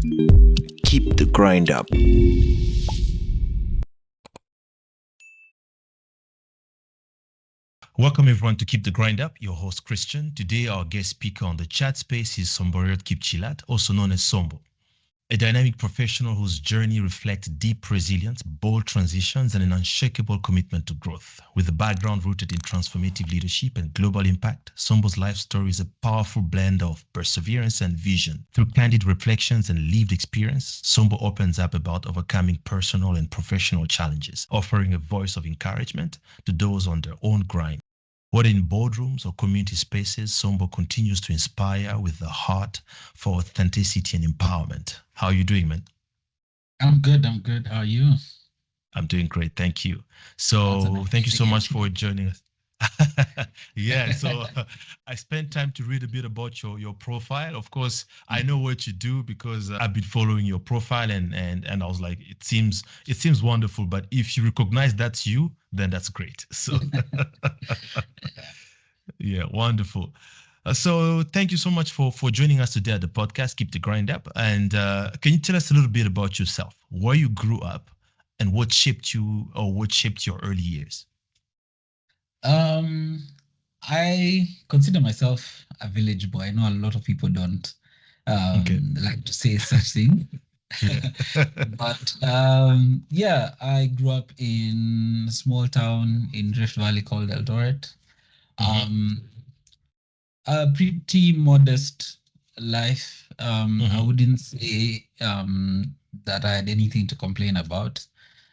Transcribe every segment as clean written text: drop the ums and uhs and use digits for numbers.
Keep the grind up. Welcome everyone to Keep the Grind Up, your host Christian. Today our guest speaker on the chat space is Somboriot Kipchilat, also known as Sombo, a dynamic professional whose journey reflects deep resilience, bold transitions, and an unshakable commitment to growth. With a background rooted in transformative leadership and global impact, Sombo's life story is a powerful blend of perseverance and vision. Through candid reflections and lived experience, Sombo opens up about overcoming personal and professional challenges, offering a voice of encouragement to those on their own grind. Whether in boardrooms or community spaces, Sombo continues to inspire with the heart for authenticity and empowerment. How are you doing, man? I'm good. How are you? I'm doing great. Thank you. So thank you so much for joining us. Yeah, so I spent time to read a bit about your profile. Of course, I know what you do because I've been following your profile and I was like, it seems wonderful. But if you recognize that's you, then that's great. So yeah, wonderful. So thank you so much for joining us today at the podcast, Keep the Grind Up. And can you tell us a little bit about yourself, where you grew up, and what shaped you or what shaped your early years? I consider myself a village boy. I know a lot of people don't like to say such thing. But yeah, I grew up in a small town in Rift Valley called Eldoret. A pretty modest life. I wouldn't say that I had anything to complain about.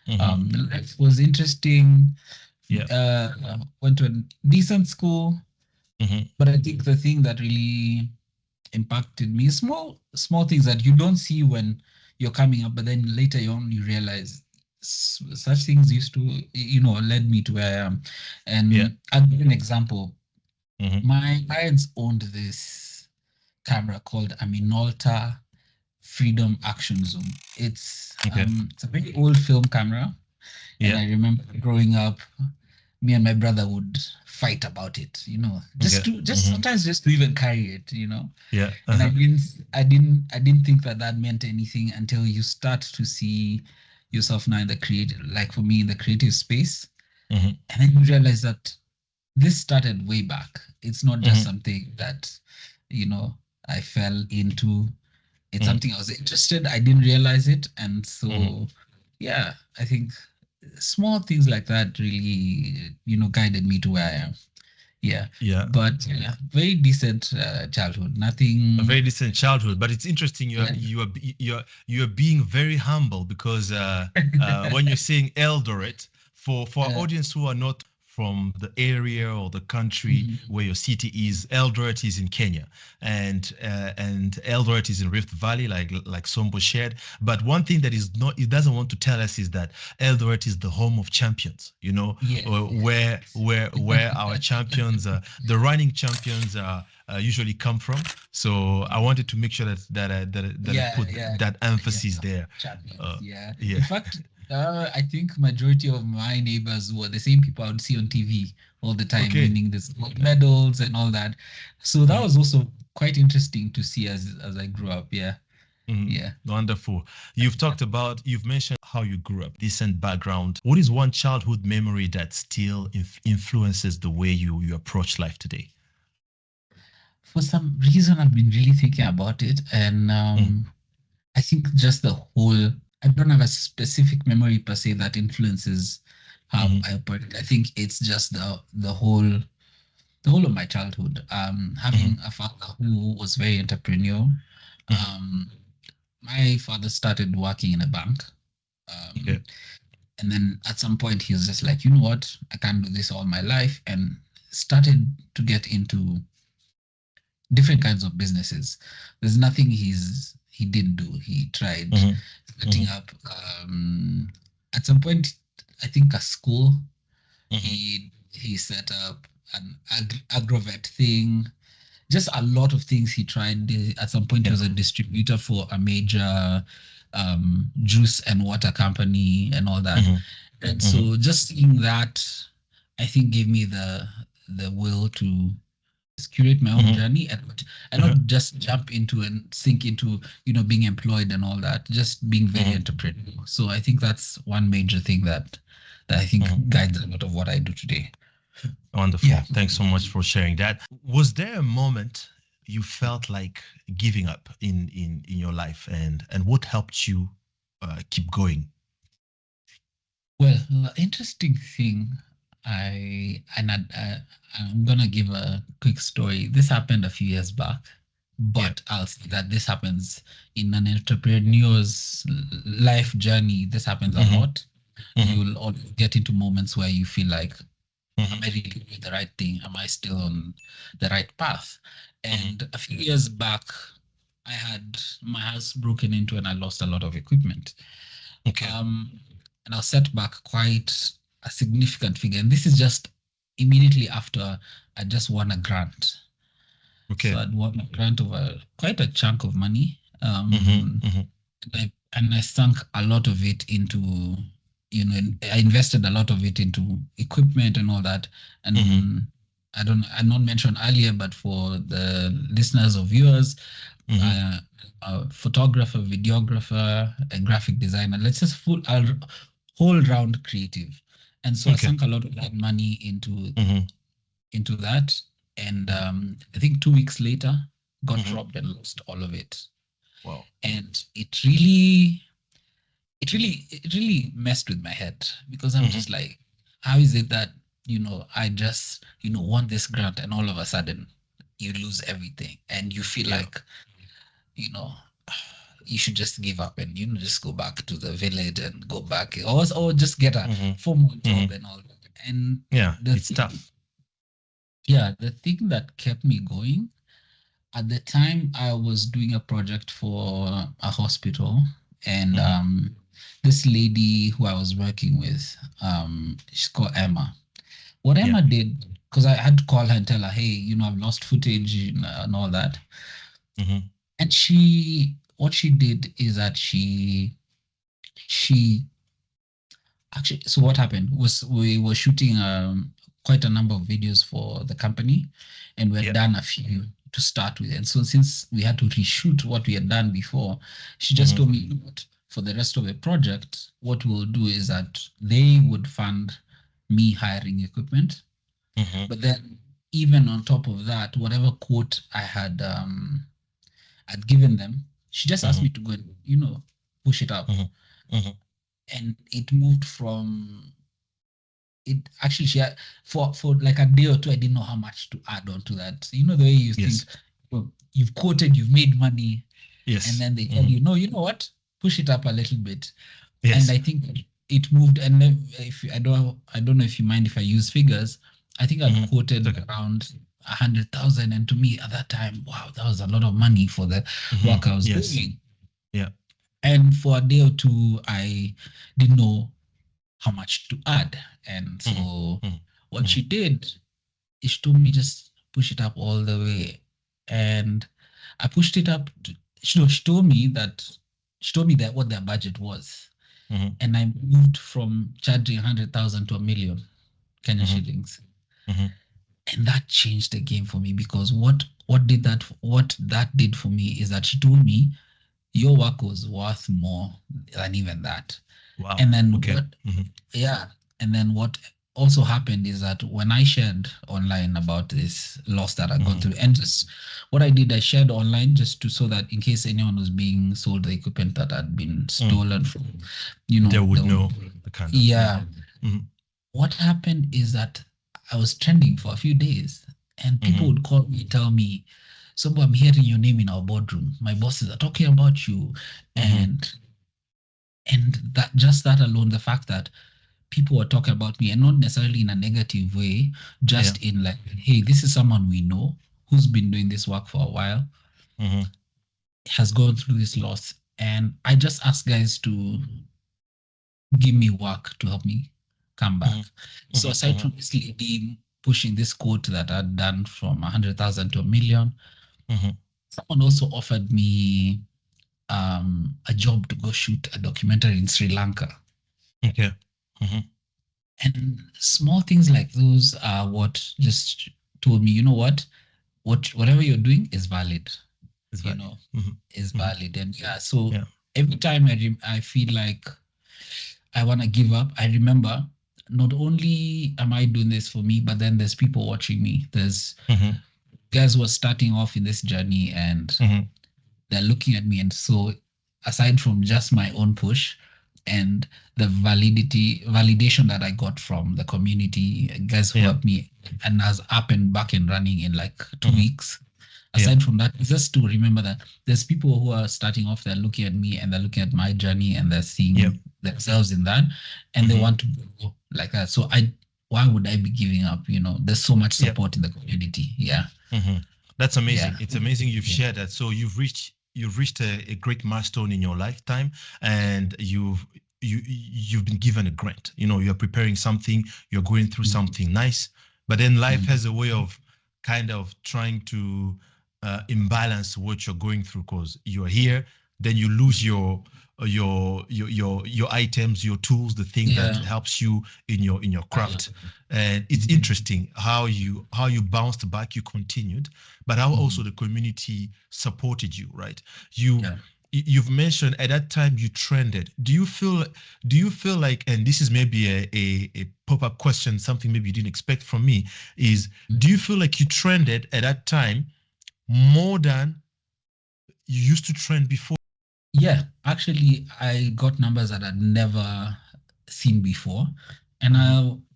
Life was interesting. Went to a decent school, but I think the thing that really impacted me, small things that you don't see when you're coming up, but then later on you realize such things used to, led me to where I am. And I'll give an example. My parents owned this camera called a Minolta Freedom Action Zoom. It's a very old film camera. And I remember growing up, me and my brother would fight about it, sometimes just to even carry it, And I didn't think that meant anything until you start to see yourself now in the creative, like for me in the creative space, and then you realize that this started way back. It's not just something that I fell into. It's something I was interested. I didn't realize it, and so yeah, I think small things like that really, guided me to where I am. Yeah. But very decent childhood. Nothing. A very decent childhood, but it's interesting. You are being very humble because when you're saying Eldoret, for our audience who are not from the area or the country where your city is, Eldoret is in Kenya, and Eldoret is in Rift Valley, like Sombo shared. But one thing that it doesn't want to tell us is that Eldoret is the home of champions. Where our champions, the running champions, usually come from. So I wanted to make sure that I put that emphasis there. In fact, I think majority of my neighbors were the same people I would see on TV all the time, winning this gold medals and all that. So that was also quite interesting to see as I grew up. Yeah. Wonderful. You've mentioned how you grew up, decent background. What is one childhood memory that still influences the way you approach life today? For some reason, I've been really thinking about it, and I think just the whole. I don't have a specific memory per se that influences how I operate. I think it's just the whole of my childhood. Having a father who was very entrepreneurial. My father started working in a bank. And then at some point he was just like, you know what, I can't do this all my life, and started to get into different kinds of businesses. There's nothing he didn't do. He tried setting up at some point, I think, a school. He set up an agrovet thing. Just a lot of things he tried. At some point, he was a distributor for a major juice and water company and all that. And so just seeing that, I think, gave me the will to curate my own journey, and not just jump into and sink into, being employed and all that, just being very entrepreneurial. So I think that's one major thing that I think guides a lot of what I do today. Wonderful. Yeah. Thanks so much for sharing that. Was there a moment you felt like giving up in your life, and what helped you keep going? Well, the interesting thing, I'm gonna give a quick story. This happened a few years back, but I'll say that this happens in an entrepreneur's life journey. This happens a lot. You'll always get into moments where you feel like, am I really doing the right thing? Am I still on the right path? And a few years back, I had my house broken into and I lost a lot of equipment. Okay. And I was set back quite a significant figure. And this is just immediately after I just won a grant. Okay. So I'd won a grant of quite a chunk of money. And I sunk a lot of it into, I invested a lot of it into equipment and all that. And I not mentioned earlier, but for the listeners or viewers, a photographer, videographer, a graphic designer. Let's just whole round creative. And so I sunk a lot of that money into that. And I think 2 weeks later, got robbed and lost all of it. Wow. And it really messed with my head, because I'm just like, how is it that, I just, won this grant and all of a sudden you lose everything and you feel like, you should just give up and, just go back to the village and go back, or just get a formal job and all that. And it's tough. Yeah, the thing that kept me going, at the time I was doing a project for a hospital, and this lady who I was working with, she's called Emma. What Emma did, because I had to call her and tell her, hey, I've lost footage and all that. And what she did is that she actually, so what happened was we were shooting quite a number of videos for the company, and we had done a few to start with. And so since we had to reshoot what we had done before, she just told me, for the rest of the project, what we'll do is that they would fund me hiring equipment. But then even on top of that, whatever quote I had I'd given them, she just asked me to go and, push it up. And it moved from it actually, for like a day or two, I didn't know how much to add on to that. The way you think, well, you've quoted, you've made money, and then they tell you, no, you know what, push it up a little bit. And I think it moved. And if I don't know if you mind if I use figures, I think I quoted around 100,000, and to me at that time, wow, that was a lot of money for the work I was doing. And for a day or two, I didn't know how much to add. And so what she did is she told me just push it up all the way. And I pushed it up. She told me that what their budget was. And I moved from charging 100,000 to 1 million Kenya shillings. And that changed the game for me, because what that did for me is that she told me, your work was worth more than even that. Wow. And then and then what also happened is that when I shared online about this loss that I'd gone through, and just what I did, I shared online just so that in case anyone was being sold the equipment that had been stolen from, they would know the kind of What happened is that I was trending for a few days, and people would call me, tell me, Sombo, I'm hearing your name in our boardroom. My bosses are talking about you. And that alone, the fact that people were talking about me, and not necessarily in a negative way, just in like, hey, this is someone we know who's been doing this work for a while, has gone through this loss. And I just ask guys to give me work to help me come back. So aside from this lady pushing this quote that I'd done from 100,000 to 1 million, someone also offered me a job to go shoot a documentary in Sri Lanka. And small things like those are what just told me, you know what, whatever you're doing is valid, It's you valid. know, Mm-hmm. is Mm-hmm. valid. And so Yeah. every time I feel like I want to give up, I remember not only am I doing this for me, but then there's people watching me. There's Mm-hmm. guys who are starting off in this journey and Mm-hmm. they're looking at me. And so aside from just my own push and the validation that I got from the community, guys who Yeah. helped me and I was up and back and running in like 2 weeks. Yeah. Aside from that, just to remember that there's people who are starting off, they're looking at me and they're looking at my journey and they're seeing Yeah. themselves in that and they Mm-hmm. want to go like that. So why would I be giving up? There's so much Yeah. support in the community. Yeah. Mm-hmm. That's amazing. Yeah. It's amazing you've Yeah. shared that. So you've reached a great milestone in your lifetime, and you've been given a grant. You're preparing something, you're going through something nice, but then life has a way of kind of trying to imbalance what you're going through, because you're here, then you lose your items, your tools, the thing that Yeah. helps you in your craft. And it's interesting how you bounced back, you continued, but how also the community supported you, right? Yeah. You've mentioned at that time you trended. Do you feel like, and this is maybe a pop-up question, something maybe you didn't expect from me, is do you feel like you trended at that time more than you used to trend before? Yeah, actually, I got numbers that I'd never seen before. And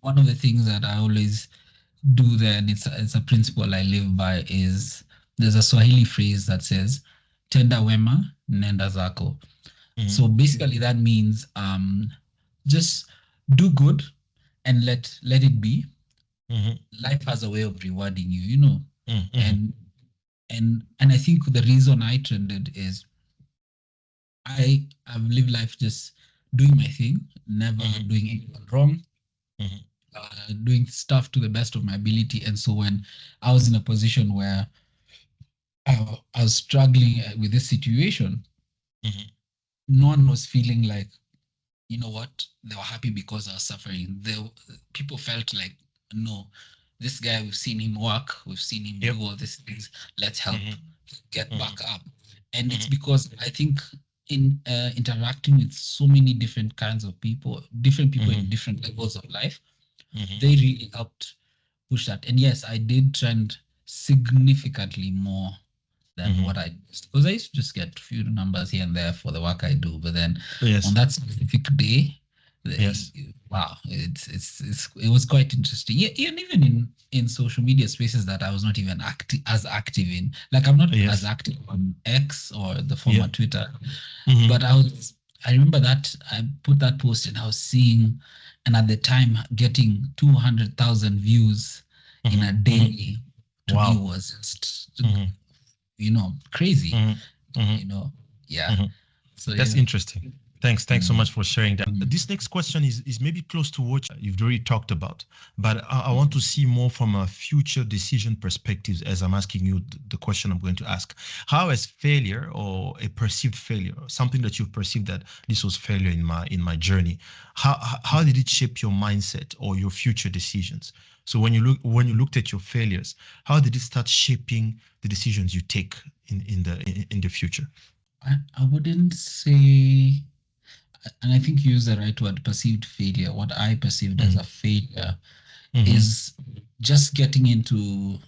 one of the things that I always do there, and it's a principle I live by, is there's a Swahili phrase that says, tenda wema, nenda zako. So basically that means just do good and let it be. Life has a way of rewarding you. And I think the reason I trended is I've lived life just doing my thing, never doing anyone wrong, doing stuff to the best of my ability. And so when I was in a position where I was struggling with this situation, no one was feeling like, you know what, they were happy because I was suffering. People felt like, no, this guy, we've seen him work, we've seen him do all these things. Let's help get back up. And it's because I think in interacting with so many different kinds of people, different people in different levels of life, they really helped push that. And yes, I did trend significantly more than what I used, because I used to just get a few numbers here and there for the work I do, but then on that specific day, wow, it was quite interesting. Yeah, and even in social media spaces that I was not even as active in, like I'm not as active on X or the former Twitter, but I remember that I put that post and I was seeing, and at the time getting 200,000 views in a day to me was just crazy. Yeah. So that's interesting. Thanks so much for sharing that. This next question is maybe close to what you've already talked about, but I want to see more from a future decision perspective as I'm asking you the question I'm going to ask. How has failure, or a perceived failure, something that you've perceived that this was failure in my journey, how did it shape your mindset or your future decisions? So when you looked at your failures, how did it start shaping the decisions you take in the future? I wouldn't say, and I think you use the right word, perceived failure. What I perceived as a failure is just getting into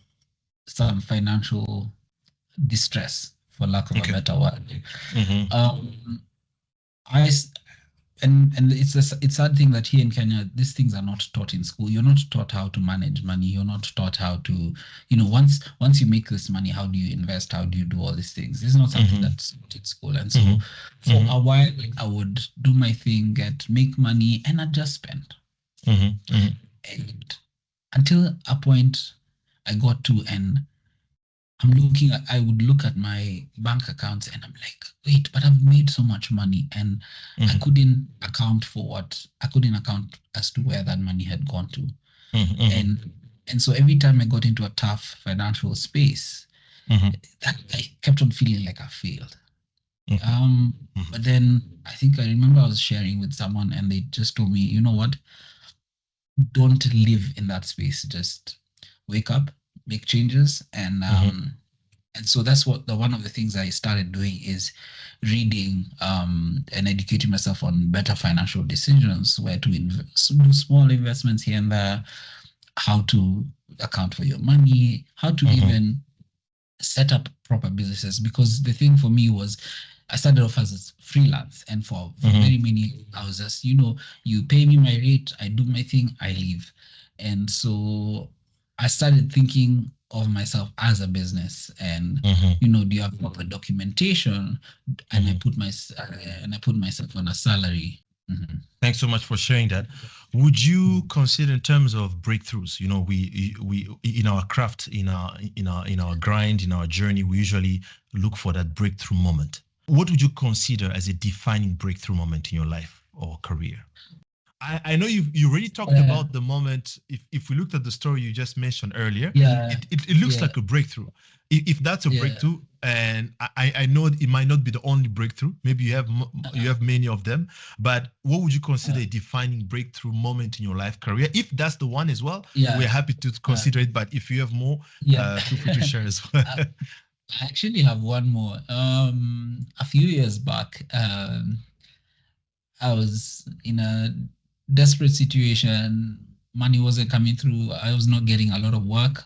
some financial distress, for lack of a better word. And it's a sad thing that here in Kenya, these things are not taught in school. You're not taught how to manage money. You're not taught how to, once you make this money, how do you invest? How do you do all these things? This is not something that's taught in school. And so for a while, I would do my thing, make money, and I'd just spend. And until a point I got to, and I would look at my bank accounts and I'm like, wait, but I've made so much money, and I couldn't account as to where that money had gone to. And so every time I got into a tough financial space, that I kept on feeling like I failed. But then I think I remember I was sharing with someone and they just told me, you know what? Don't live in that space. Just wake up, make changes. And so that's what one of the things I started doing is reading and educating myself on better financial decisions, where to do small investments here and there, how to account for your money, how to even set up proper businesses. Because the thing for me was, I started off as a freelance, and for very many, I was just, you pay me my rate, I do my thing, I leave. And so I started thinking of myself as a business, and do you have proper documentation? And I put myself on a salary. Thanks so much for sharing that. Would you consider, in terms of breakthroughs, we in our craft, in our grind, in our journey, we usually look for that breakthrough moment. What would you consider as a defining breakthrough moment in your life or career? I know you already talked about the moment. If we looked at the story you just mentioned earlier, it looks like a breakthrough. If that's a breakthrough, and I know it might not be the only breakthrough, maybe you have many of them, but what would you consider a defining breakthrough moment in your life career? If that's the one as well, we're happy to consider it. But if you have more, feel free to share as well. I actually have one more. A few years back, I was in a desperate situation. Money wasn't coming through. I was not getting a lot of work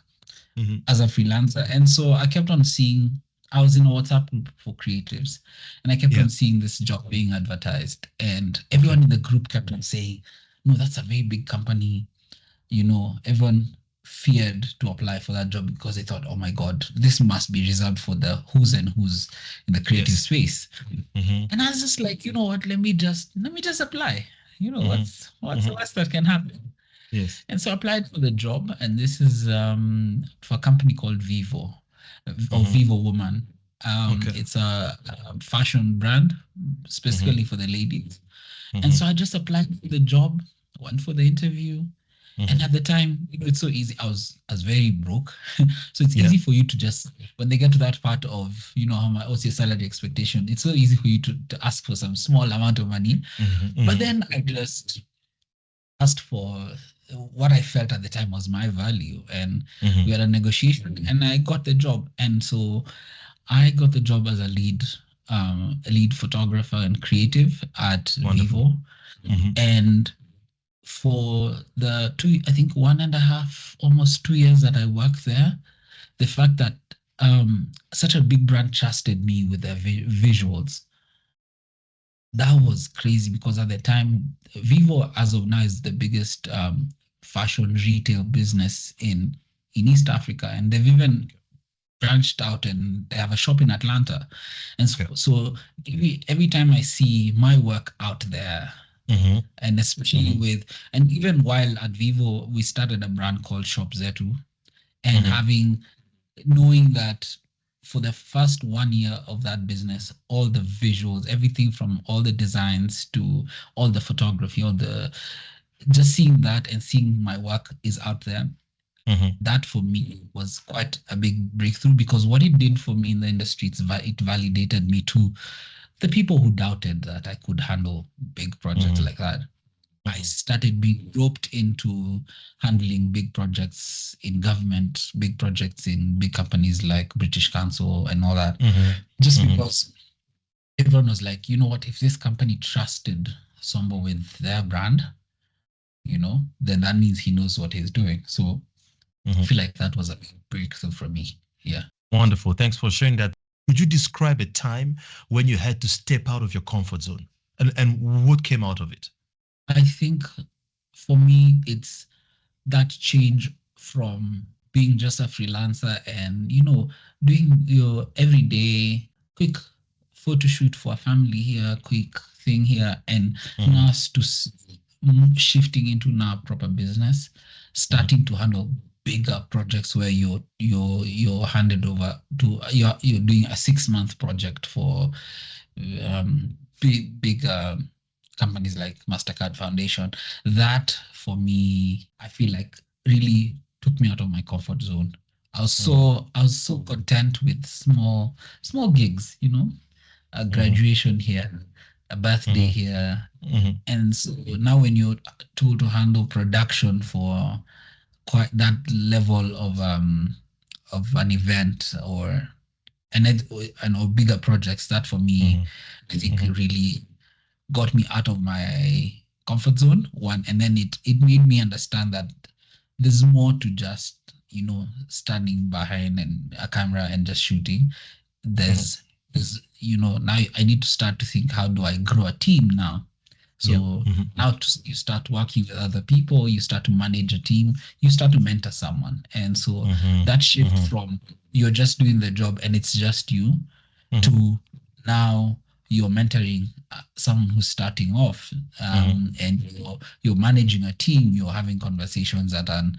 as a freelancer. And so I kept on seeing, I was in a WhatsApp group for creatives, and I kept on seeing this job being advertised. And everyone in the group kept on saying, no, that's a very big company. Everyone feared to apply for that job because they thought, oh my God, this must be reserved for the who's and who's in the creative space. And I was just like, you know what, let me just apply. What's the worst that can happen? Yes. And so I applied for the job, and this is for a company called Vivo, or Vivo Woman. It's a fashion brand specifically for the ladies. And so I just applied for the job, went for the interview. And at the time, it's so easy. I was very broke. So it's easy for you to just, when they get to that part of, what's your salary expectation, it's so easy for you to ask for some small amount of money. But then I just asked for what I felt at the time was my value. And we had a negotiation, and I got the job. And so I got the job as a lead photographer and creative at Vivo. And for the 1.5, almost 2 years that I worked there, the fact that such a big brand trusted me with their visuals, that was crazy. Because at the time, Vivo, as of now, is the biggest fashion retail business in East Africa, and they've even branched out, and they have a shop in Atlanta. And so every time I see my work out there, and especially and even while at Vivo, we started a brand called Shop Zetu, and knowing that for the first 1 year of that business, all the visuals, everything from all the designs to all the photography, just seeing that and seeing my work is out there, that for me was quite a big breakthrough. Because what it did for me in the industry, it validated me to the people who doubted that I could handle big projects like that. I started being roped into handling big projects in government, big projects in big companies like British Council and all that, just because everyone was like, you know what, if this company trusted Sombo with their brand, then that means he knows what he's doing. So I feel like that was a big breakthrough for me. Yeah. Wonderful. Thanks for sharing that. Could you describe a time when you had to step out of your comfort zone, and what came out of it? I think for me, it's that change from being just a freelancer and, doing your everyday quick photo shoot for a family here, quick thing here, and now to shifting into now proper business, starting to handle bigger projects where you're handed over to, you're doing a 6-month project for big companies like MasterCard Foundation. That for me, I feel like really took me out of my comfort zone. I was so content with small gigs, a graduation here, a birthday here. And so now when you're told to handle production for quite that level of an event or or bigger projects, that for me, I think really got me out of my comfort zone. One, and then it made me understand that there's more to just standing behind a camera and just shooting. There's now I need to start to think, how do I grow a team now? Yeah. So now you start working with other people, you start to manage a team, you start to mentor someone. And so that shift from you're just doing the job and it's just you to now you're mentoring someone who's starting off, and you're managing a team, you're having conversations at a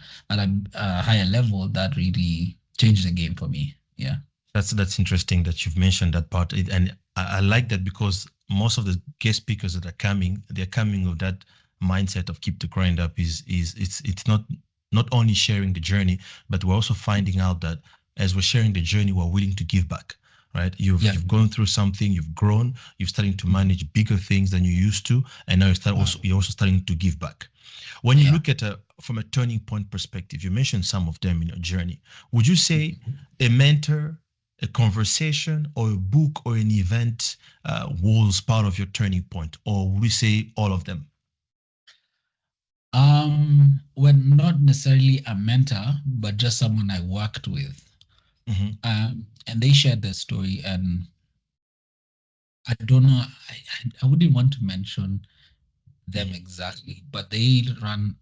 higher level. That really changed the game for me. Yeah. That's interesting that you've mentioned that part, and I like that because most of the guest speakers that are coming, they're coming with that mindset of keep the grind up. It's not only sharing the journey, but we're also finding out that as we're sharing the journey, we're willing to give back. Right? You've gone through something, you've grown, you're starting to manage bigger things than you used to, and now you're also starting to give back. When you look at from a turning point perspective, you mentioned some of them in your journey. Would you say a mentor, a conversation, or a book or an event was part of your turning point, or would you say all of them? Well, not necessarily a mentor, but just someone I worked with. And they shared their story, and I don't know, I wouldn't want to mention them exactly, but they run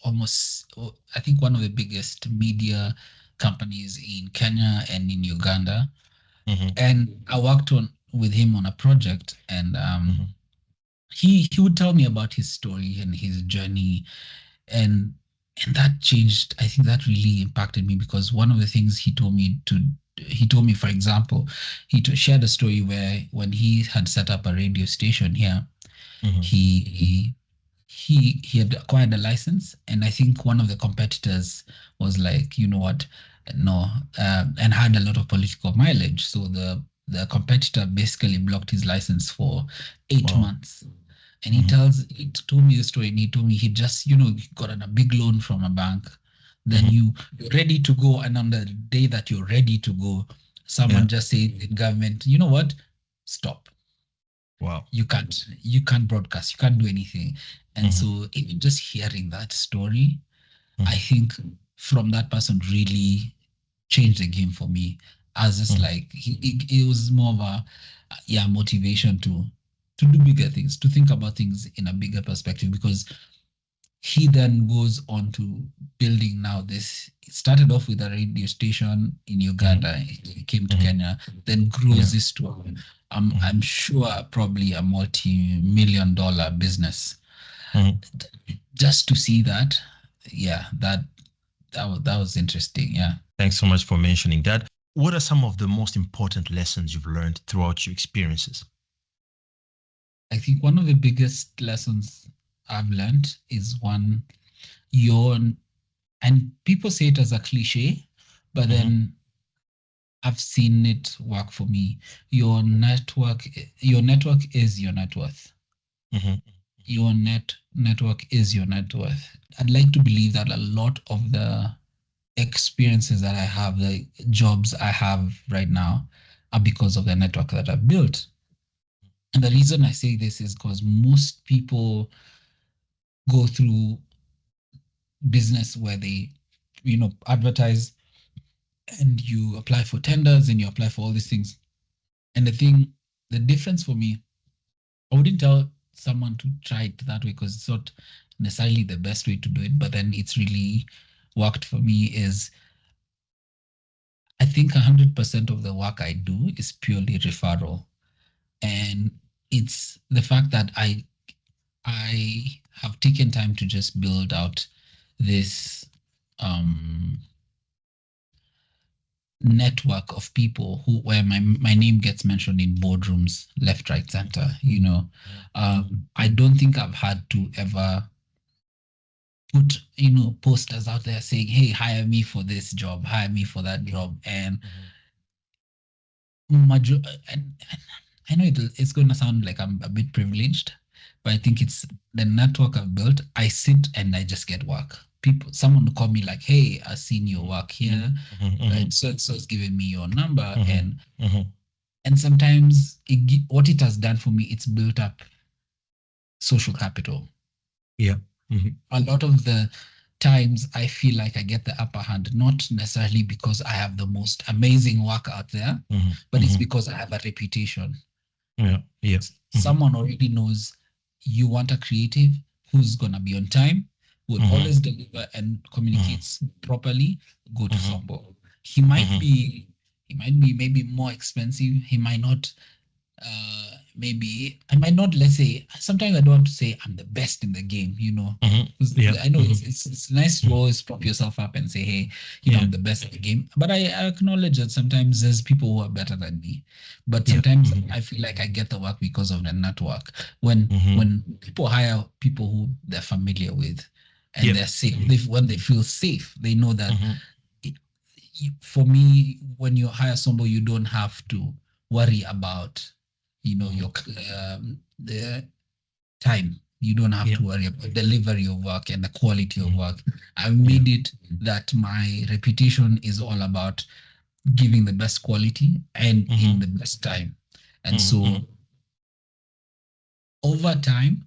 almost, I think, one of the biggest media companies in Kenya and in Uganda. And I worked with him on a project, and he would tell me about his story and his journey, and that changed. I think that really impacted me, because one of the things he told me, for example, he shared a story where when he had set up a radio station here, he had acquired a license, and I think one of the competitors was like, you know what, no, and had a lot of political mileage. So the competitor basically blocked his license for 8 months. And he told me the story, and he told me he just, got a big loan from a bank. Then you're ready to go, and on the day that you're ready to go, someone just said in government, you know what, stop. Wow. You can't broadcast, you can't do anything. And so even just hearing that story, I think from that person really changed the game for me. I was just like, it was more of a motivation to do bigger things, to think about things in a bigger perspective, because he then goes on to building now this. It started off with a radio station in Uganda. He came to Kenya, then grows this to, I'm sure, probably a multi-million-dollar business. Just to see that, that was interesting. Yeah. Thanks so much for mentioning that. What are some of the most important lessons you've learned throughout your experiences? I think one of the biggest lessons I've learned is one, and people say it as a cliche, but then I've seen it work for me. Your network is your net worth. Your network is your net worth. I'd like to believe that a lot of the experiences that I have, the jobs I have right now, are because of the network that I've built. And the reason I say this is because most people go through business where they, advertise, and you apply for tenders, and you apply for all these things. And the difference for me, I wouldn't tell someone to try it that way, because it's not necessarily the best way to do it, but then it's really worked for me, is I think 100% of the work I do is purely referral. And it's the fact that I have taken time to just build out this network of people where my name gets mentioned in boardrooms, left, right, center. I don't think I've had to ever put posters out there saying, hey, hire me for this job, hire me for that job. And and I know it's going to sound like I'm a bit privileged, but I think it's the network I've built. I sit and I just get work. Someone will call me like, "Hey, I've seen your work here, and so is giving me your number," and sometimes what it has done for me, it's built up social capital. Yeah. A lot of the times I feel like I get the upper hand, not necessarily because I have the most amazing work out there, but it's because I have a reputation. Yeah. Yeah. Someone already knows you want a creative who's gonna be on time, will always deliver and communicates properly. Go to Sombo. He might be maybe more expensive. He might not maybe I might not, let's say, sometimes I don't want to say I'm the best in the game, you know. Yeah. I know it's nice to always prop yourself up and say, hey, I'm the best in the game. But I acknowledge that sometimes there's people who are better than me. But sometimes I feel like I get the work because of the network. When people hire people who they're familiar with and they're safe, when they feel safe, they know that for me, when you hire somebody, you don't have to worry about your the time. You don't have to worry about delivery of work and the quality of work. I've made it that my reputation is all about giving the best quality and in the best time. And so over time,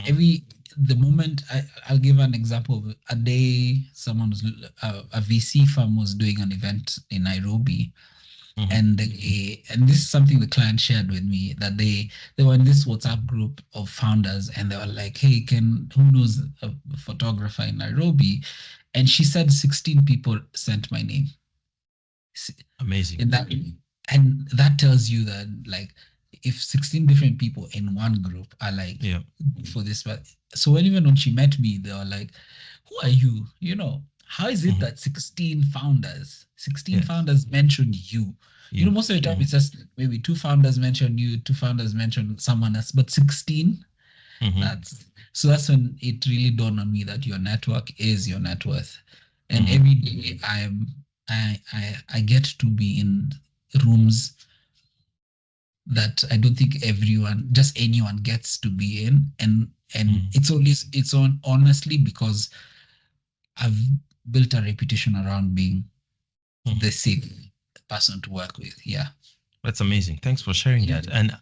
the moment I'll give an example of a day, a VC firm was doing an event in Nairobi. And this is something the client shared with me, that they were in this WhatsApp group of founders, and they were like, "Hey, who knows a photographer in Nairobi?" And she said 16 people sent my name. Amazing. And that tells you that, like, if 16 different people in one group are like, for this, but so even when she met me, they were like, "Who are you? How is it that 16 founders mentioned you?" Most of the time it's just maybe 2 founders mention you, 2 founders mention someone else, but 16, that's when it really dawned on me that your network is your net worth. And every day I get to be in rooms that I don't think anyone gets to be in, and it's honestly because I've built a reputation around being the safe person to work with. Yeah. That's amazing. Thanks for sharing that. And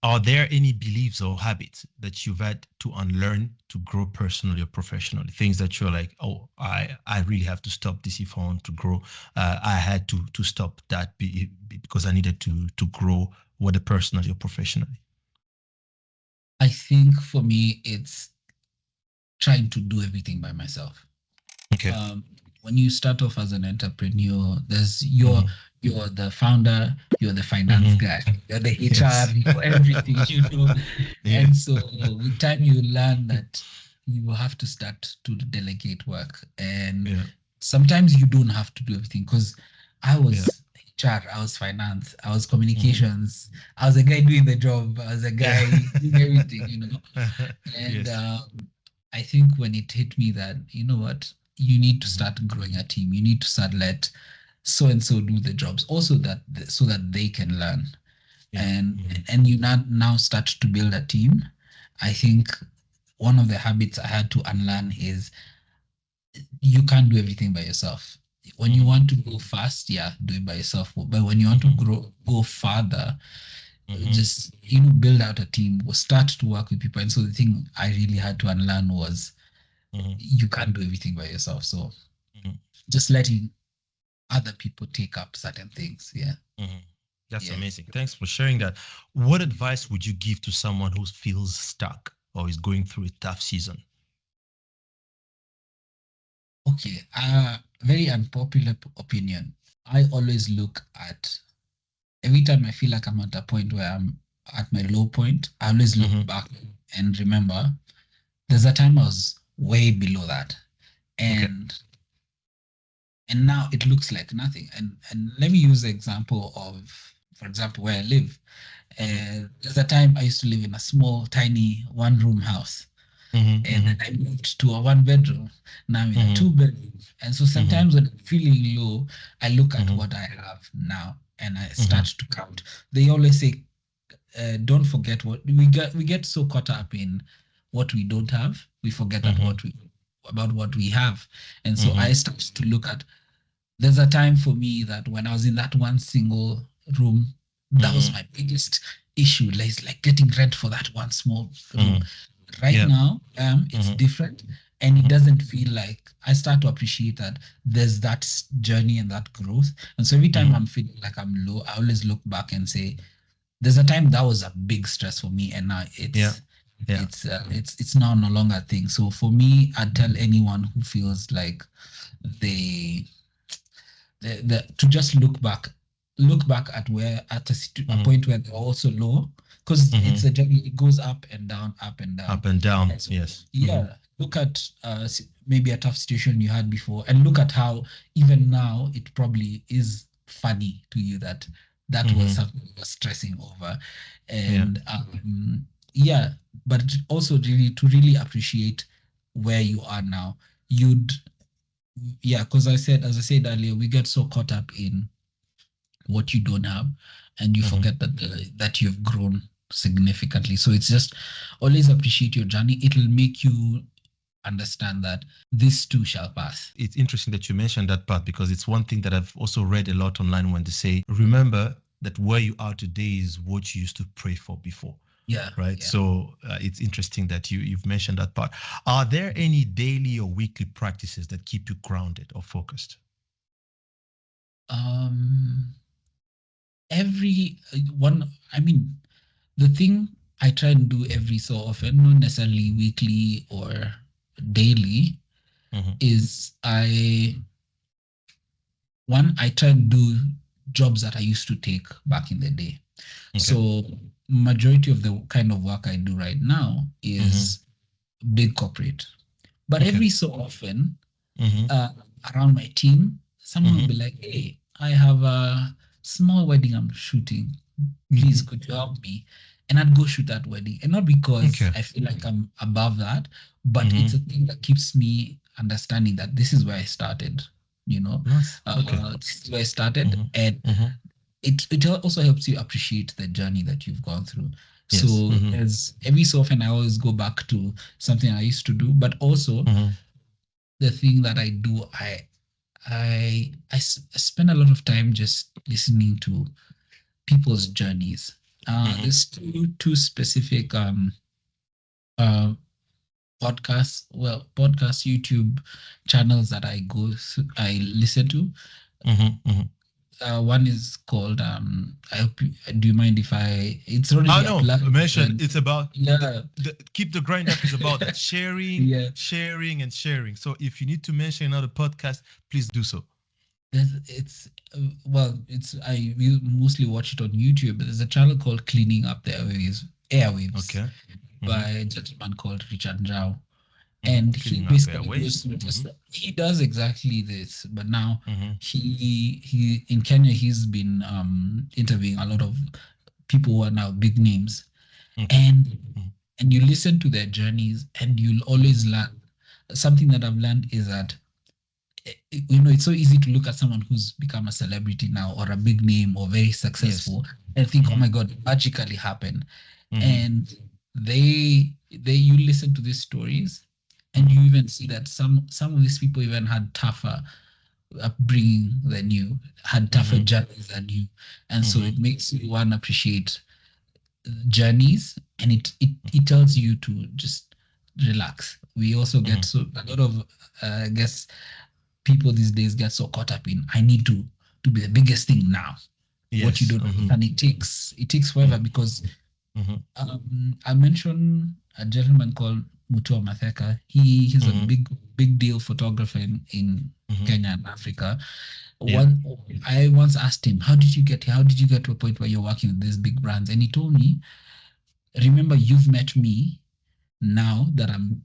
are there any beliefs or habits that you've had to unlearn to grow personally or professionally? Things that you're like, oh, I really have to stop this if I want to grow. I had to stop that because I needed to grow, whether personally or professionally. I think for me, it's trying to do everything by myself. Okay. When you start off as an entrepreneur, there's you're the founder, you're the finance guy, you're the HR, you're everything, And so with time you learn that you have to start to delegate work. And sometimes you don't have to do everything, because I was HR, I was finance, I was communications, I was a guy doing the job, I was a guy doing everything, And I think when it hit me that, what, you need to start growing a team. You need to start let so-and-so do the jobs also so that they can learn. And you now start to build a team. I think one of the habits I had to unlearn is you can't do everything by yourself. When you want to go fast, do it by yourself. But when you want to go farther, just build out a team or start to work with people. And so the thing I really had to unlearn was you can't do everything by yourself. So just letting other people take up certain things. That's amazing. Thanks for sharing that. What advice would you give to someone who feels stuck or is going through a tough season? Okay, very unpopular opinion. I always look at, every time I feel like I'm at a point where I'm at my low point, I always look back and remember there's a time I was way below that. And now it looks like nothing. And let me use the example of, for example, where I live. There's a time I used to live in a small, tiny 1-room house. And then I moved to a 1-bedroom. Now I'm in a 2-bedroom. And so sometimes when I'm feeling low, I look at what I have now and I start to count. They always say, don't forget what we get. We get so caught up in what we don't have, we forget that about what we have. And so I started to look at, there's a time for me that when I was in that one single room, that was my biggest issue, like getting rent for that one small room. Right now, it's different, and it doesn't feel like, I start to appreciate that there's that journey and that growth. And so every time I'm feeling like I'm low, I always look back and say, there's a time that was a big stress for me, and now it's now no longer a thing. So for me, I'd tell anyone who feels like they to just look back at where, at a point where they're also low, because it's a journey. It goes up and down, up and down. And so, yes. Look at maybe a tough situation you had before, and look at how even now it probably is funny to you that was something you were stressing over. And but also to really appreciate where you are now. Because as I said earlier, we get so caught up in what you don't have, and you forget that you've grown significantly. So it's just always appreciate your journey. It'll make you understand that this too shall pass. It's interesting that you mentioned that part, because it's one thing that I've also read a lot online when they say, remember that where you are today is what you used to pray for before. Right. Yeah. So it's interesting that you've mentioned that part. Are there any daily or weekly practices that keep you grounded or focused? Every one. I mean, the thing I try and do every so often, not necessarily weekly or daily, is I try and do jobs that I used to take back in the day. So majority of the kind of work I do right now is big corporate. But every so often, around my team, someone will be like, hey, I have a small wedding I'm shooting. Please, could you help me? And I'd go shoot that wedding. And not because I feel like I'm above that, but it's a thing that keeps me understanding that this is where I started, this is where I started. And it also helps you appreciate the journey that you've gone through. Yes. So as every so often, I always go back to something I used to do, but also the thing that I do, I spend a lot of time just listening to people's journeys. There's two specific podcast YouTube channels that I listen to. One is called I hope do you mind if it's already mentioned. It's about keep the grind up is about that sharing, sharing and sharing. So if you need to mention another podcast, please do so. I mostly watch it on YouTube, but there's a channel called Cleaning Up the Airwaves by a gentleman called Richard Njau. And he basically he does exactly this, but now he in Kenya he's been interviewing a lot of people who are now big names, and you listen to their journeys, and you'll always learn something. That I've learned is that it's so easy to look at someone who's become a celebrity now or a big name or very successful and think, oh my God, it magically happened. And you listen to these stories. And you even see that some of these people even had tougher upbringing than you, had tougher journeys than you. And so it makes you want to appreciate journeys, and it tells you to just relax. We also get a lot of, I guess, people these days get so caught up in, I need to be the biggest thing now. What you don't know. And it takes forever because I mentioned a gentleman called Mutua Matheka. He's a big deal photographer in Kenya and Africa. I once asked him, how did you get here? How did you get to a point where you're working with these big brands? And he told me, remember, you've met me now that I'm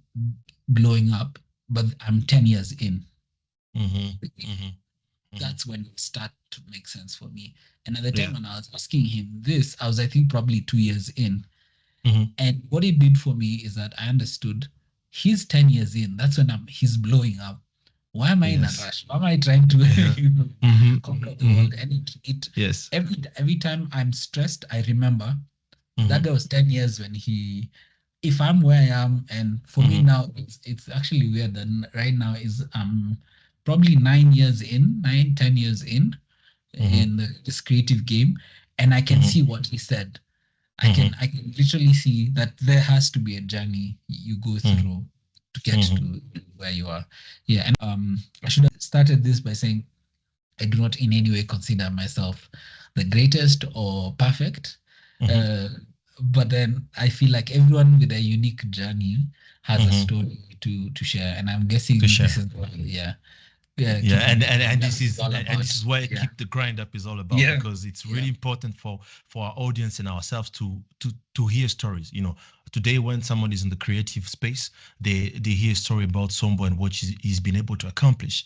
blowing up, but I'm 10 years in. That's when it started to make sense for me. And at the time when I was asking him this, I was, I think, probably 2 years in. And what it did for me is that I understood he's 10 years in. That's when he's blowing up. Why am I in a rush? Why am I trying to conquer the world? And every time I'm stressed, I remember That guy was 10 years when if I'm where I am, and for me now, it's actually weird that right now is probably 10 years in this creative game, and I can see what he said. I can literally see that there has to be a journey you go through to get to where you are. Yeah, and I should have started this by saying I do not in any way consider myself the greatest or perfect. But then I feel like everyone with a unique journey has a story to share, and I'm guessing this is and this is why Keep the Grind Up is all about, because it's really important for our audience and ourselves to hear stories. Today when someone is in the creative space, they hear a story about Sombo and what he's been able to accomplish.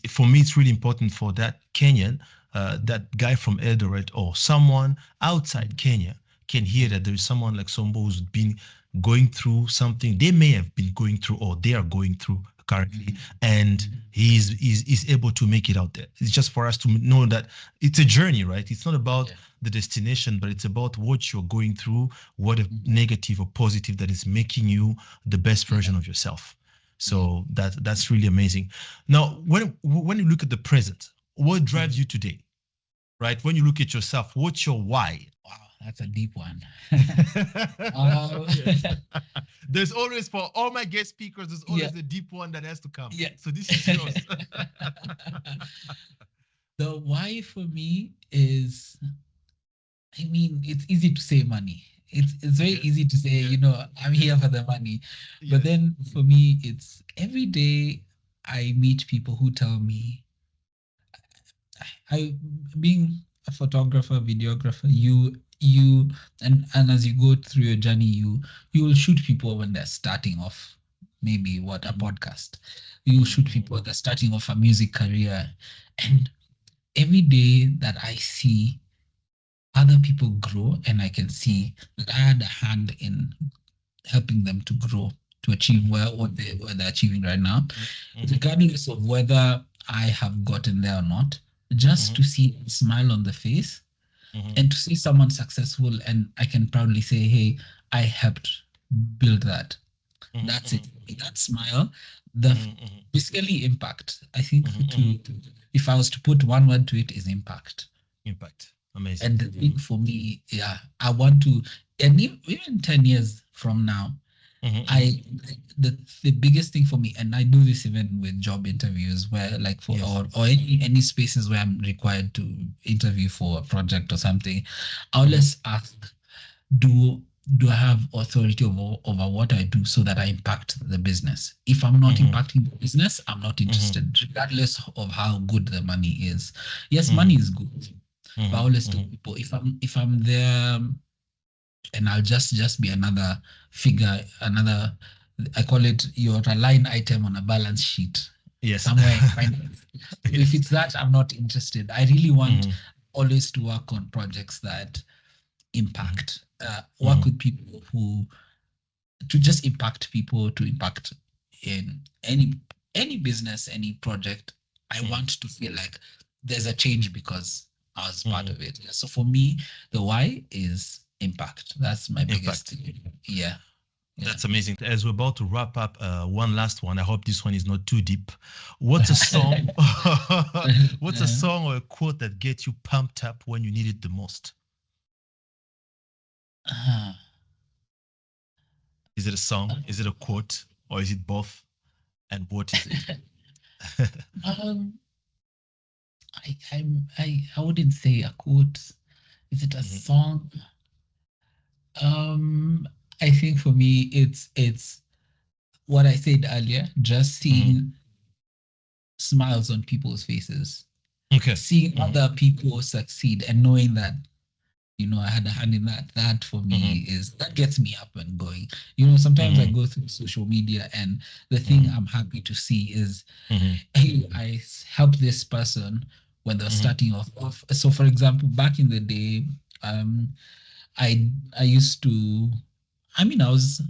For me, it's really important for that Kenyan, that guy from Eldoret or someone outside Kenya can hear that there is someone like Sombo who's been going through something they may have been going through or they are going through currently, and he's able to make it out there. It's just for us to know that it's a journey, right? It's not about the destination, but it's about what you're going through, what a negative or positive that is making you the best version of yourself. So that's really amazing. Now, when you look at the present, what drives you today, right? When you look at yourself, what's your why? Wow, that's a deep one. There's always, for all my guest speakers, there's always a deep one that has to come. Yeah. So this is yours. The why for me is, I mean, it's easy to say money. It's very easy to say, I'm here for the money. But then for me, it's every day I meet people who tell me, being a photographer, videographer, you and as you go through your journey, you will shoot people when they're starting off, maybe a podcast. You will shoot people that are starting off a music career, and every day that I see other people grow, and I can see that I had a hand in helping them to grow, to achieve what they're achieving right now, regardless of whether I have gotten there or not, just to see a smile on the face. And to see someone successful, and I can proudly say, hey, I helped build that. That's it. That smile, the basically impact. I think if I was to put one word to it, is impact. Impact. Amazing. And the thing for me, I want to, and even 10 years from now, the biggest thing for me, and I do this even with job interviews, where like for or any spaces where I'm required to interview for a project or something, I always ask, do I have authority over what I do so that I impact the business? If I'm not impacting the business, I'm not interested, regardless of how good the money is. Yes, money is good, but I always tell people, if I'm there, and I'll just be another figure, I call it, you're a line item on a balance sheet. Yes. Somewhere in finance. If it's that, I'm not interested. I really want always to work on projects that impact, work with people to just impact people, to impact in any business, any project. I want to feel like there's a change because I was part of it. So for me, the why is impact. That's my biggest thing. Yeah. That's amazing. As we're about to wrap up, one last one. I hope this one is not too deep. What's a song? What's a song or a quote that gets you pumped up when you need it the most? Is it a song? Is it a quote? Or is it both? And what is it? I wouldn't say a quote. Is it a song? I think for me, it's what I said earlier, just seeing smiles on people's faces. Okay. Seeing other people succeed and knowing that, I had a hand in that. That for me that gets me up and going. Sometimes I go through social media, and the thing I'm happy to see is, hey, I helped this person when they're starting off. So for example, back in the day, I used to, I was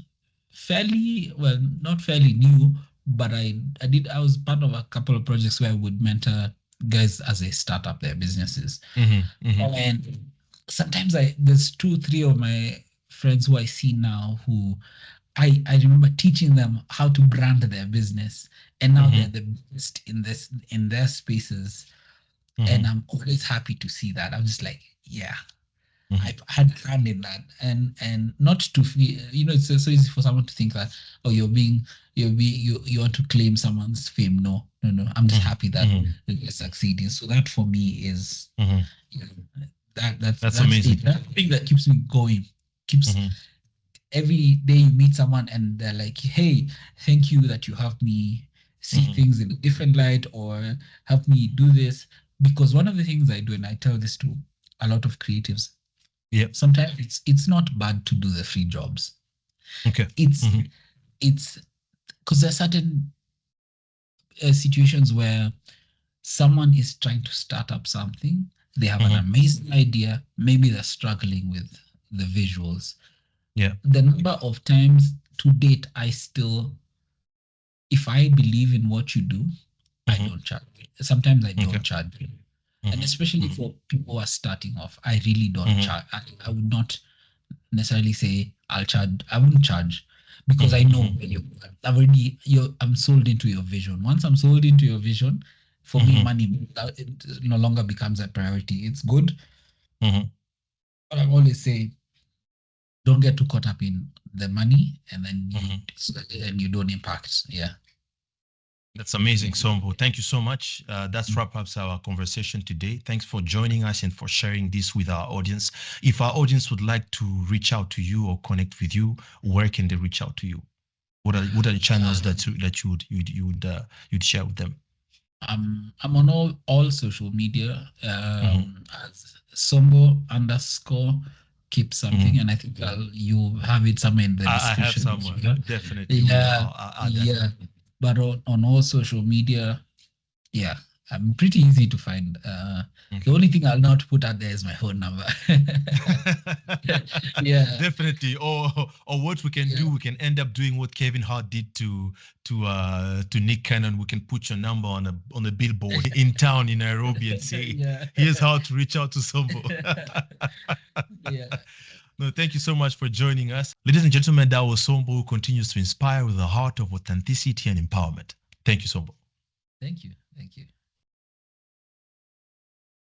fairly, well, not fairly new, but I was part of a couple of projects where I would mentor guys as they start up their businesses. And sometimes there's 2-3 of my friends who I see now who I remember teaching them how to brand their business, and now they're the best in their spaces. And I'm always happy to see that. I'm just like, yeah, I've had a hand in that, and not to feel, it's so easy for someone to think that, oh, you want to claim someone's fame. No. I'm just happy that they're succeeding. So that for me is that's amazing. it. That thing that keeps me going, keeps every day you meet someone and they're like, hey, thank you that you helped me see things in a different light, or help me do this. Because one of the things I do, and I tell this to a lot of creatives, sometimes it's not bad to do the free jobs. Okay. It's because there are certain situations where someone is trying to start up something. They have an amazing idea. Maybe they're struggling with the visuals. Yeah. The number of times to date, if I believe in what you do, I don't charge. Sometimes I don't charge you. And especially for people who are starting off, I really don't charge. I would not necessarily say I'll charge. I wouldn't charge because I know I'm sold into your vision. Once I'm sold into your vision, for me, money it no longer becomes a priority. It's good. But I always say, don't get too caught up in the money, and then you don't impact. Yeah. That's amazing, Sombo. Thank you so much. That's wrap up our conversation today. Thanks for joining us and for sharing this with our audience. If our audience would like to reach out to you or connect with you, where can they reach out to you? What are the channels that you'd share with them? I'm on all social media as Sombo_ keep something, and I think you have it somewhere in the description. I have somewhere, definitely. Yeah. But on all social media, yeah, I'm pretty easy to find. The only thing I'll not put out there is my phone number. Yeah, definitely. Or what we can do, we can end up doing what Kevin Hart did to Nick Cannon. We can put your number on a billboard in town in Nairobi and say, here's how to reach out to Sombo. Yeah. No, thank you so much for joining us. Ladies and gentlemen, that was Sombo, who continues to inspire with a heart of authenticity and empowerment. Thank you, Sombo. Thank you.